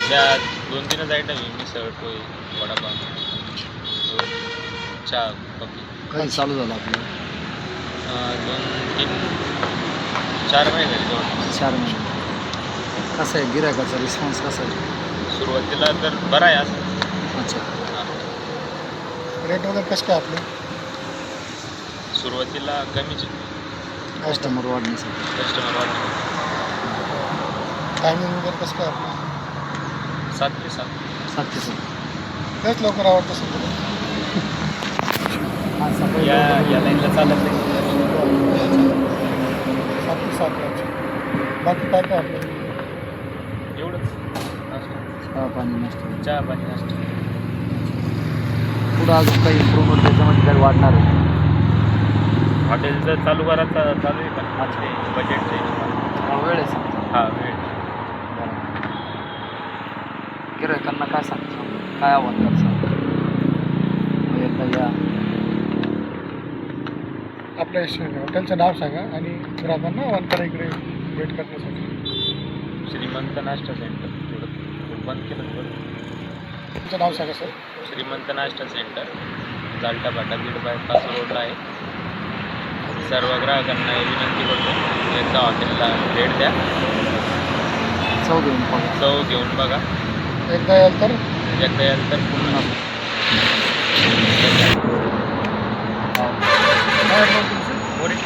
त्या 2-3च आयटम आहे. मिसळ, पोळी, वडापाव, चहा, कॉफी. कधी चालू झालं आपलं? 2-3-4 महिने झाले जवळ. 4 महिने. कसा आहे गिरायकाचा रिस्पॉन्स कसा आहे? सुरुवातीला तर बरा आहे असं. अच्छा. हां. रेट वगैरे कसं काय आपलं? सुरुवातीला कमीच आहे. कस्टमर वाढण्यासाठी. कस्टमर वाढले. टायमिंग वगैरे कसं काय आपलं? 7 ते 7. 7 ते 7. तेच लवकर आवडतं असेल तुला? आज सकाळी या लाईनला चालत नाही. 7 ते 7 बाकी काय काय आपलं? एवढंच. नाश्ता. चहा पाणी नसतं. चहा पाणी नाश्ता. पुढं अजून काही इम्प्रूव्हमेंट त्याच्यामध्ये काही वाढणार आहे? हॉटेलचं चालू करायचं चालू आहे पण ते बजेटचे वेळ आहे समजा. हा वेळ. गिरायकांना काय सांगतो, काय आव्हान करतो? एकदा या. आपल्या हॉटेलचं नाव सांगा आणि ग्राहकांना आव्हान करा इकडे भेट करण्यासाठी. श्रीमंत नाश्ता सेंटर. थोडं बंद केलं बरं. तुमचं नाव सांगा सर. श्रीमंत नाश्ता सेंटर, जालटा फाटा बीड बायपास रोडला आहे. सर्व ग्राहकांना विनंती करतो एकदा हॉटेलला भेट द्या, चव घेऊन बघा. चव घेऊन बघा. एकदा याल तर पुन्हा काय तुमचं? मोरे.